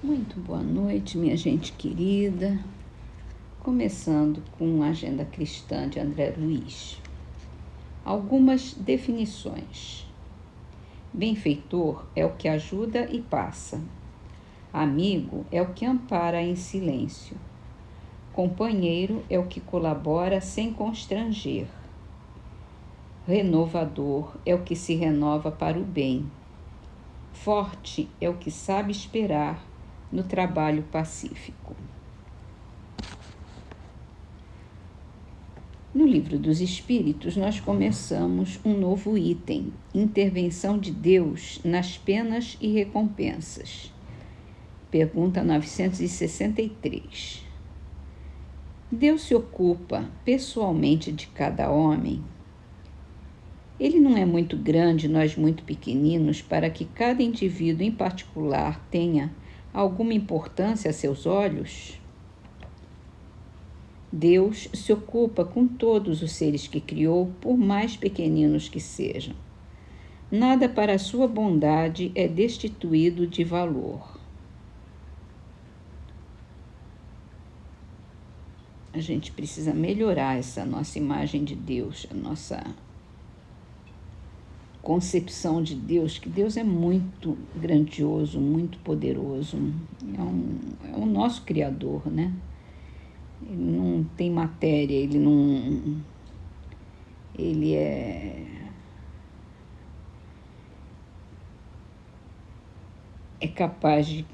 Muito boa noite, minha gente querida. Começando com a Agenda Cristã de André Luiz. Algumas definições. Benfeitor é o que ajuda e passa. Amigo é o que ampara em silêncio. Companheiro é o que colabora sem constranger. Renovador é o que se renova para o bem. Forte é o que sabe esperar no trabalho pacífico. No Livro dos Espíritos, nós começamos um novo item, Intervenção de Deus nas penas e recompensas. Pergunta 963. Deus se ocupa pessoalmente de cada homem? Ele não é muito grande, nós muito pequeninos, para que cada indivíduo em particular tenha alguma importância a seus olhos? Deus se ocupa com todos os seres que criou, por mais pequeninos que sejam. Nada para a sua bondade é destituído de valor. A gente precisa melhorar essa nossa imagem de Deus, a nossa concepção de Deus, que Deus é muito grandioso, muito poderoso, é o nosso Criador, né? Ele não tem matéria, ele é capaz de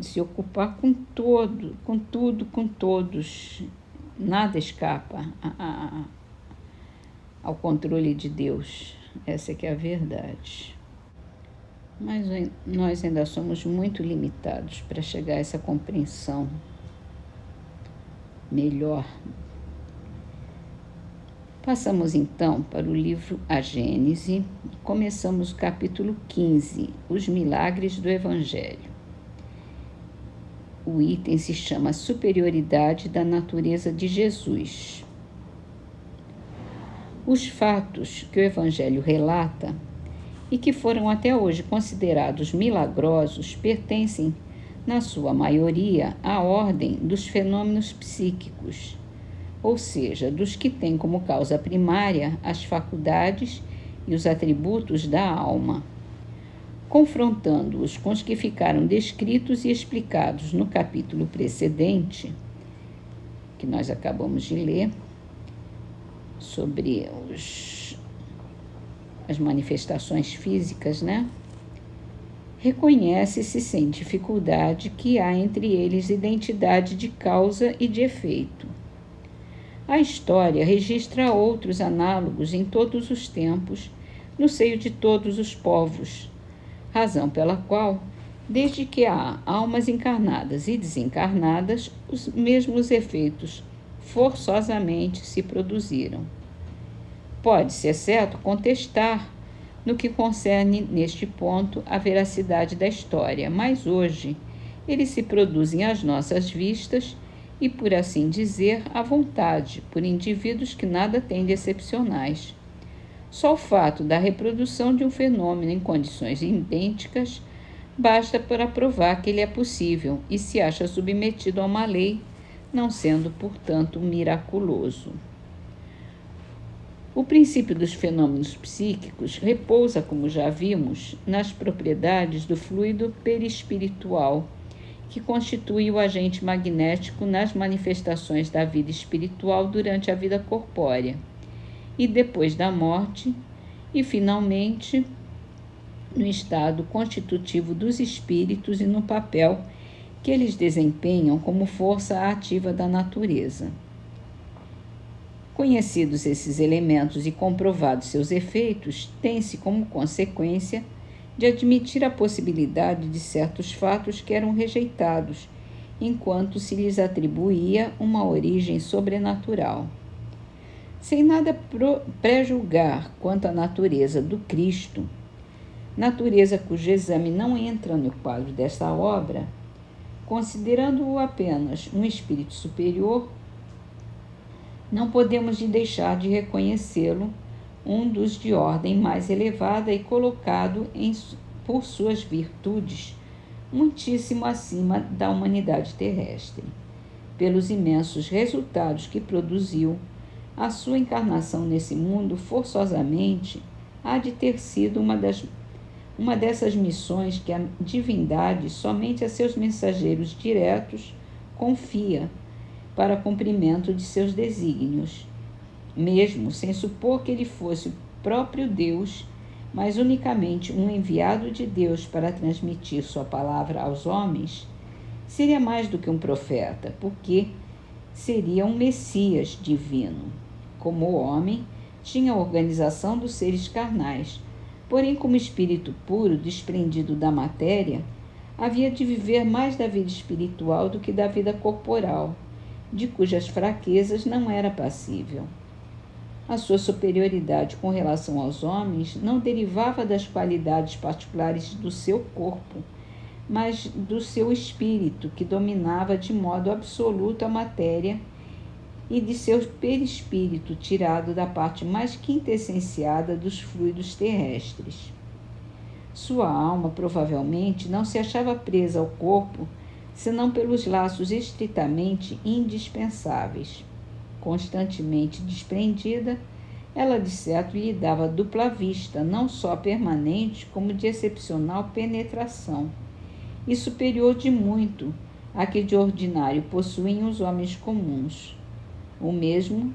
se ocupar com tudo, com todos. Nada escapa ao controle de Deus. Essa é que é a verdade. Mas nós ainda somos muito limitados para chegar a essa compreensão melhor. Passamos então para o livro A Gênese. Começamos o capítulo 15, Os Milagres do Evangelho. O item se chama Superioridade da Natureza de Jesus. Os fatos que o Evangelho relata e que foram até hoje considerados milagrosos pertencem, na sua maioria, à ordem dos fenômenos psíquicos, ou seja, dos que têm como causa primária as faculdades e os atributos da alma. Confrontando-os com os que ficaram descritos e explicados no capítulo precedente, que nós acabamos de ler, sobre as manifestações físicas, né? Reconhece-se sem dificuldade que há entre eles identidade de causa e de efeito. A história registra outros análogos em todos os tempos, no seio de todos os povos, razão pela qual, desde que há almas encarnadas e desencarnadas, os mesmos efeitos forçosamente se produziram. Pode-se, exceto, contestar no que concerne, neste ponto, a veracidade da história, mas hoje eles se produzem às nossas vistas e, por assim dizer, à vontade, por indivíduos que nada têm de excepcionais. Só o fato da reprodução de um fenômeno em condições idênticas basta para provar que ele é possível e se acha submetido a uma lei, não sendo, portanto, miraculoso. O princípio dos fenômenos psíquicos repousa, como já vimos, nas propriedades do fluido perispiritual, que constitui o agente magnético nas manifestações da vida espiritual durante a vida corpórea, e depois da morte, e, finalmente, no estado constitutivo dos espíritos e no papel que eles desempenham como força ativa da natureza. Conhecidos esses elementos e comprovados seus efeitos, tem-se como consequência de admitir a possibilidade de certos fatos que eram rejeitados, enquanto se lhes atribuía uma origem sobrenatural. Sem nada pré-julgar quanto à natureza do Cristo, natureza cujo exame não entra no quadro desta obra, considerando-o apenas um espírito superior, não podemos deixar de reconhecê-lo um dos de ordem mais elevada e colocado por suas virtudes muitíssimo acima da humanidade terrestre. Pelos imensos resultados que produziu, a sua encarnação nesse mundo forçosamente há de ter sido uma dessas missões que a divindade somente a seus mensageiros diretos confia para cumprimento de seus desígnios, mesmo sem supor que ele fosse o próprio Deus, mas unicamente um enviado de Deus para transmitir sua palavra aos homens. Seria mais do que um profeta, porque seria um Messias divino. Como homem, tinha a organização dos seres carnais, porém, como espírito puro, desprendido da matéria, havia de viver mais da vida espiritual do que da vida corporal, de cujas fraquezas não era passível. A sua superioridade com relação aos homens não derivava das qualidades particulares do seu corpo, mas do seu espírito, que dominava de modo absoluto a matéria, e de seu perispírito, tirado da parte mais quintessenciada dos fluidos terrestres. Sua alma, provavelmente, não se achava presa ao corpo, senão pelos laços estritamente indispensáveis. Constantemente desprendida, ela de certo lhe dava dupla vista, não só permanente, como de excepcional penetração, e superior de muito à que de ordinário possuem os homens comuns. O mesmo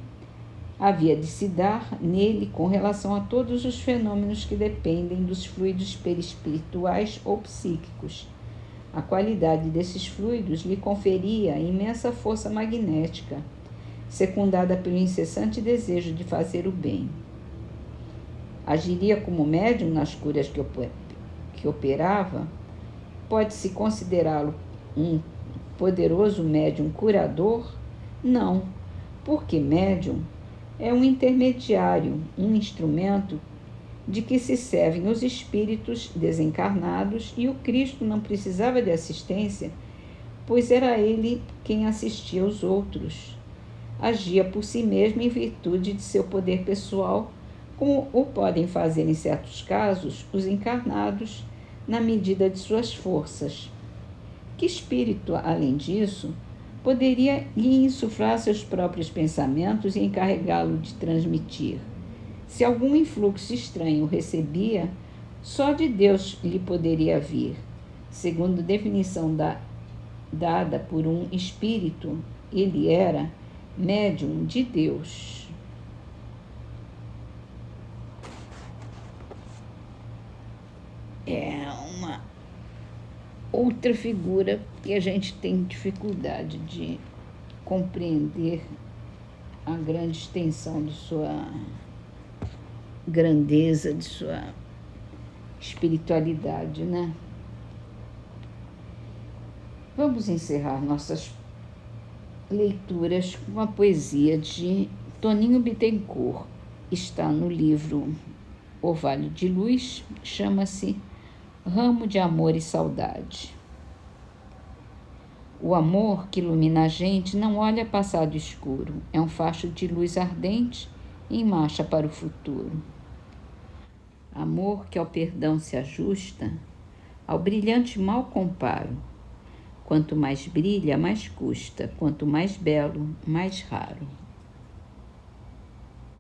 havia de se dar nele com relação a todos os fenômenos que dependem dos fluidos perispirituais ou psíquicos. A qualidade desses fluidos lhe conferia imensa força magnética, secundada pelo incessante desejo de fazer o bem. Agiria como médium nas curas que operava? Pode-se considerá-lo um poderoso médium curador? Não, porque médium é um intermediário, um instrumento de que se servem os espíritos desencarnados, e o Cristo não precisava de assistência, pois era ele quem assistia aos outros. Agia por si mesmo em virtude de seu poder pessoal, como o podem fazer em certos casos os encarnados, na medida de suas forças. Que espírito, além disso, poderia lhe insuflar seus próprios pensamentos e encarregá-lo de transmitir? Se algum influxo estranho o recebia, só de Deus lhe poderia vir. Segundo a definição dada por um espírito, ele era médium de Deus. É uma outra figura que a gente tem dificuldade de compreender a grande extensão de sua grandeza, de sua espiritualidade, né? Vamos encerrar nossas leituras com a poesia de Toninho Bittencourt. Está no livro Orvalho de Luz, chama-se Ramo de Amor e Saudade. O amor que ilumina a gente não olha passado escuro, é um facho de luz ardente em marcha para o futuro. Amor que ao perdão se ajusta, ao brilhante mal comparo. Quanto mais brilha, mais custa, quanto mais belo, mais raro.